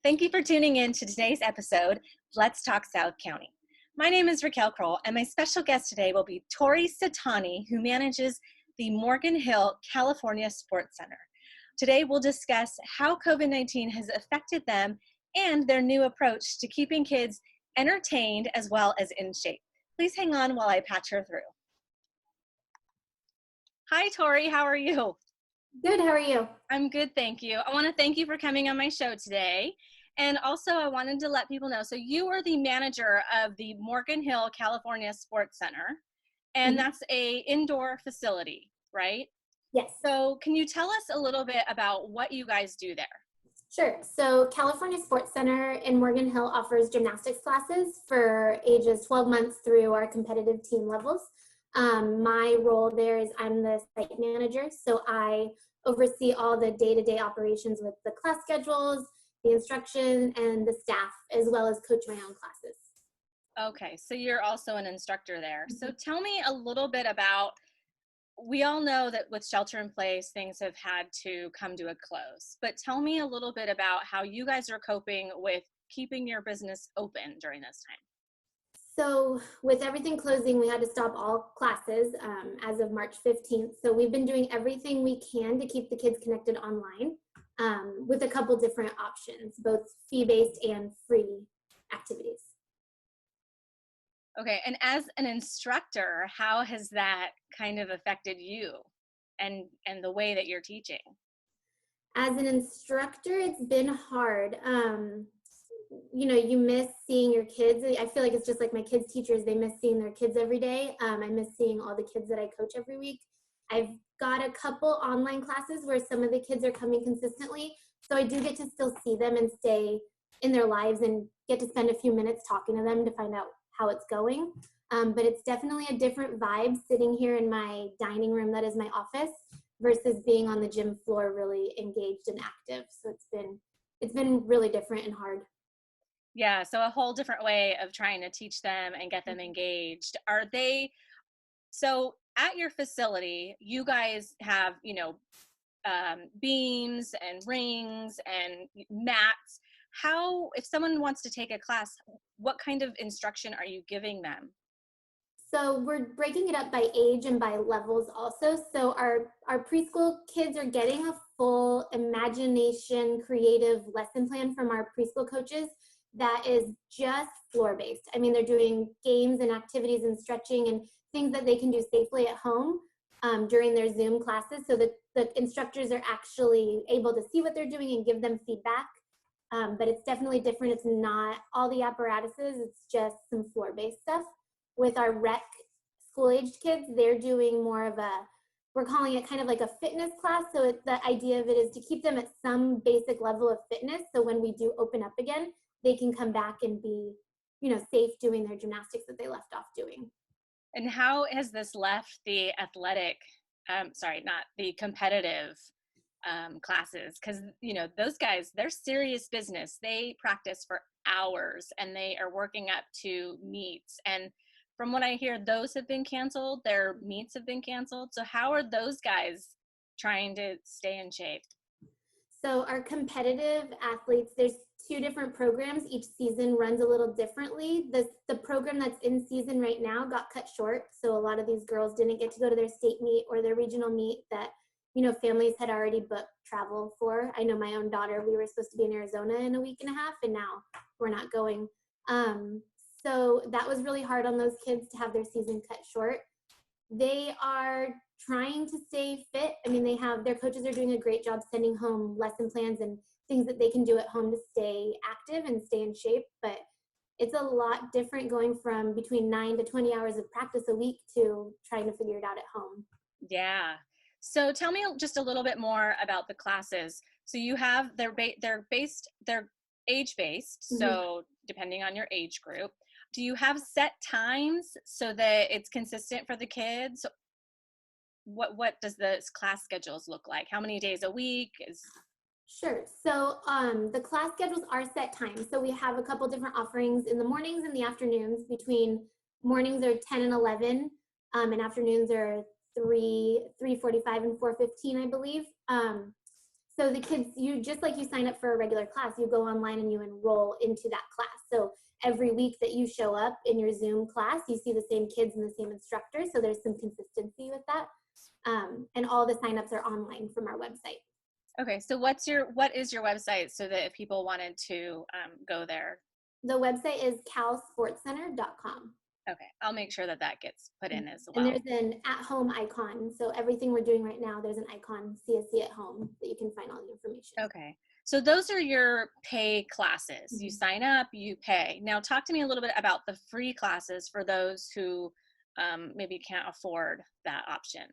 Thank you for tuning in to today's episode, Let's Talk South County. My name is Raquel Crowell, and my special guest today will be Torey Cetani, who manages the Morgan Hill, California Sports Center. Today, we'll discuss how COVID-19 has affected them and their new approach to keeping kids entertained as well as in shape. Please hang on while I patch her through. Hi, Torey. How are you? Good. How are you? I'm good, thank you. I want to thank you for coming on my show today. And also, I wanted to let people know, so you are the manager of the Morgan Hill, California Sports Center, and that's a indoor facility, right? Yes. So can you tell us a little bit about what you guys do there? Sure. So California Sports Center in Morgan Hill offers gymnastics classes for ages 12 months through our competitive team levels. My role there is I'm the site manager, so I oversee all the day-to-day operations with the class schedules, the instruction, and the staff, as well as coach my own classes. Okay, so you're also an instructor there. So tell me a little bit about, we all know that with shelter in place, things have had to come to a close, but tell me a little bit about how you guys are coping with keeping your business open during this time. So with everything closing, we had to stop all classes as of March 15th. So we've been doing everything we can to keep the kids connected online with a couple different options, both fee-based and free activities. Okay, and as an instructor, how has that kind of affected you and the way that you're teaching? As an instructor, it's been hard. You know, you miss seeing your kids. I feel like it's just like my kids' teachers, they miss seeing their kids every day. I miss seeing all the kids that I coach every week. I've got a couple online classes where some of the kids are coming consistently, so I do get to still see them and stay in their lives and get to spend a few minutes talking to them to find out how it's going. But it's definitely a different vibe sitting here in my dining room that is my office versus being on the gym floor really engaged and active. So it's been really different and hard. Yeah, so a whole different way of trying to teach them and get them engaged. So at your facility, you guys have, beams and rings and mats. How, if someone wants to take a class, what kind of instruction are you giving them? So we're breaking it up by age and by levels also. So our preschool kids are getting a full imagination, creative lesson plan from our preschool coaches that is just floor-based. I mean, they're doing games and activities and stretching and things that they can do safely at home during their Zoom classes, so that the instructors are actually able to see what they're doing and give them feedback. But it's definitely different. It's not all the apparatuses, it's just some floor-based stuff. With our rec school-aged kids, they're doing more of we're calling it kind of like a fitness class. So the idea of it is to keep them at some basic level of fitness, so when we do open up again, they can come back and be, safe doing their gymnastics that they left off doing. And how has this left the athletic, not the competitive classes? Because, those guys, they're serious business. They practice for hours and they are working up to meets. And from what I hear, those have been canceled. Their meets have been canceled. So how are those guys trying to stay in shape? So our competitive athletes, there's 2 different programs. Each season runs a little differently. The program that's in season right now got cut short. So a lot of these girls didn't get to go to their state meet or their regional meet that, families had already booked travel for. I know my own daughter, we were supposed to be in Arizona in a week and a half, and now we're not going. So that was really hard on those kids to have their season cut short. They are trying to stay fit. I mean, their coaches are doing a great job sending home lesson plans and things that they can do at home to stay active and stay in shape. But it's a lot different going from between 9 to 20 hours of practice a week to trying to figure it out at home. Yeah. So tell me just a little bit more about the classes. So you have, they're age-based. Mm-hmm. So depending on your age group, do you have set times so that it's consistent for the kids? What does the class schedules look like? How many days a week is? Sure. So the class schedules are set times. So we have a couple different offerings in the mornings and the afternoons. Between mornings are 10 and 11, and afternoons are 3:45 and 4:15, I believe. So the kids, you just like you sign up for a regular class, you go online and you enroll into that class. So every week that you show up in your Zoom class, you see the same kids and the same instructors. So there's some consistency with that. And all the signups are online from our website. Okay, so what is your website so that if people wanted to go there? The website is calsportscenter.com. Okay, I'll make sure that gets put in as well. And there's an at-home icon. So everything we're doing right now, there's an icon, CSC at home, that you can find all the information. Okay, so those are your pay classes. Mm-hmm. You sign up, you pay. Now talk to me a little bit about the free classes for those who maybe can't afford that option.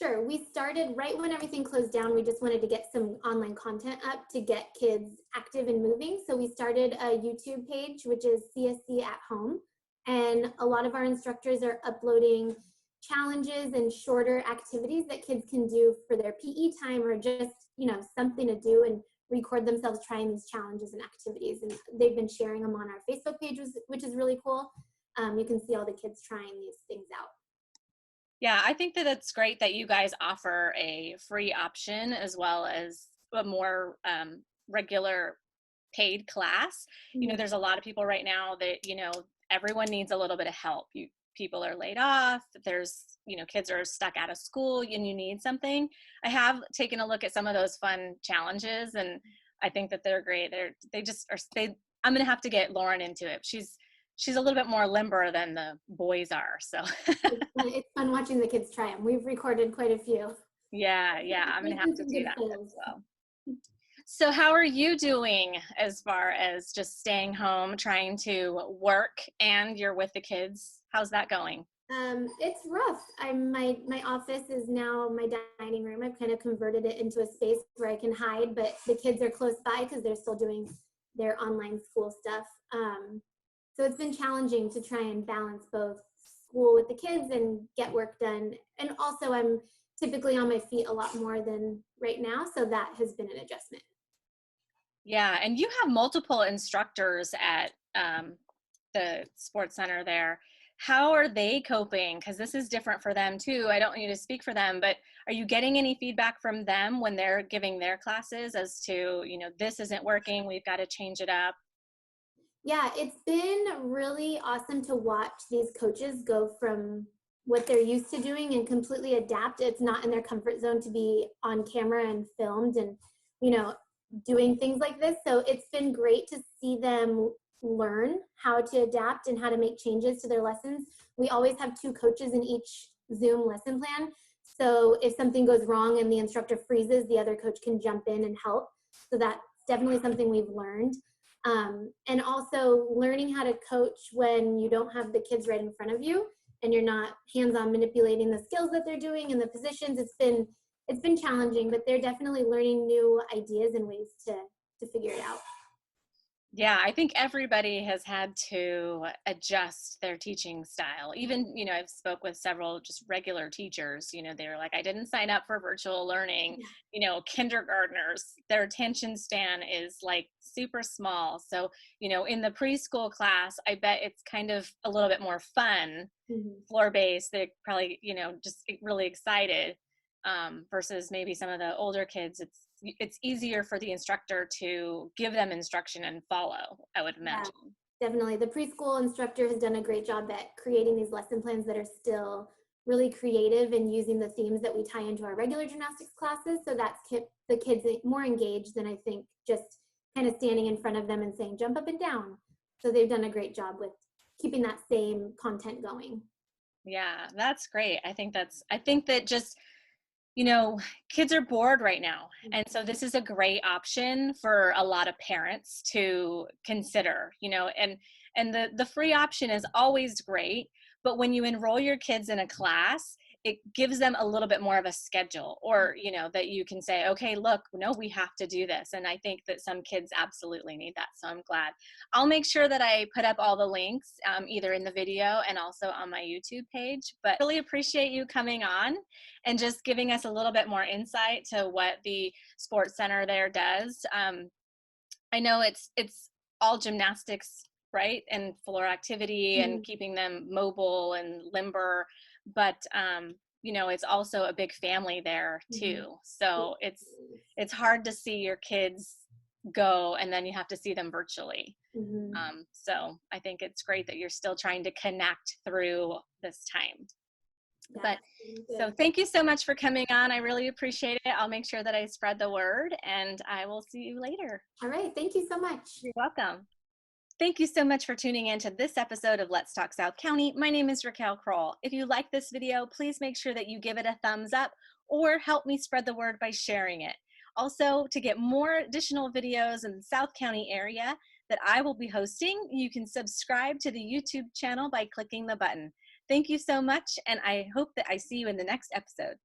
Sure. We started right when everything closed down. We just wanted to get some online content up to get kids active and moving. So we started a YouTube page, which is CSC at Home. And a lot of our instructors are uploading challenges and shorter activities that kids can do for their PE time, or just, something to do, and record themselves trying these challenges and activities. And they've been sharing them on our Facebook page, which is really cool. You can see all the kids trying these things out. Yeah, I think that it's great that you guys offer a free option as well as a more regular paid class. Mm-hmm. There's a lot of people right now that, everyone needs a little bit of help. People are laid off. There's, kids are stuck out of school and you need something. I have taken a look at some of those fun challenges and I think that they're great. I'm going to have to get Lauren into it. She's a little bit more limber than the boys are. So it's fun watching the kids try them. We've recorded quite a few. Yeah. I'm going to have to do that as well. So how are you doing as far as just staying home, trying to work, and you're with the kids? How's that going? It's rough. My office is now my dining room. I've kind of converted it into a space where I can hide, but the kids are close by because they're still doing their online school stuff. So it's been challenging to try and balance both school with the kids and get work done. And also I'm typically on my feet a lot more than right now. So that has been an adjustment. Yeah. And you have multiple instructors at the sports center there. How are they coping? Because this is different for them too. I don't want you to speak for them, but are you getting any feedback from them when they're giving their classes as to, this isn't working, we've got to change it up? Yeah, it's been really awesome to watch these coaches go from what they're used to doing and completely adapt. It's not in their comfort zone to be on camera and filmed and, doing things like this. So it's been great to see them learn how to adapt and how to make changes to their lessons. We always have two coaches in each Zoom lesson plan. So if something goes wrong and the instructor freezes, the other coach can jump in and help. So that's definitely something we've learned. And also learning how to coach when you don't have the kids right in front of you and you're not hands-on manipulating the skills that they're doing and the positions. It's been challenging, but they're definitely learning new ideas and ways to figure it out. Yeah, I think everybody has had to adjust their teaching style. Even, I've spoke with several just regular teachers, they're like, I didn't sign up for virtual learning. Kindergartners, their attention span is like super small. So, in the preschool class, I bet it's kind of a little bit more fun, floor-based. They're probably, just really excited versus maybe some of the older kids. It's easier for the instructor to give them instruction and follow, I would imagine. Yeah, definitely. The preschool instructor has done a great job at creating these lesson plans that are still really creative and using the themes that we tie into our regular gymnastics classes. So that's kept the kids more engaged than I think just kind of standing in front of them and saying, jump up and down. So they've done a great job with keeping that same content going. Yeah, that's great. I think that just, kids are bored right now. And so this is a great option for a lot of parents to consider, and the free option is always great. But when you enroll your kids in a class, it gives them a little bit more of a schedule, or, that you can say, okay, look, no, we have to do this. And I think that some kids absolutely need that. So I'm glad. I'll make sure that I put up all the links, either in the video and also on my YouTube page, but really appreciate you coming on and just giving us a little bit more insight to what the sports center there does. I know it's all gymnastics, right? And floor activity and keeping them mobile and limber. But you know, it's also a big family there too. So it's hard to see your kids go and then you have to see them virtually. So I think it's great that you're still trying to connect through this time. But so thank you so much for coming on. I really appreciate it. I'll make sure that I spread the word, and I will see you later. All right. Thank you so much. You're welcome. Thank you so much for tuning in to this episode of Let's Talk South County. My name is Raquel Crowell. If you like this video, please make sure that you give it a thumbs up or help me spread the word by sharing it. Also, to get more additional videos in the South County area that I will be hosting, you can subscribe to the YouTube channel by clicking the button. Thank you so much, and I hope that I see you in the next episode.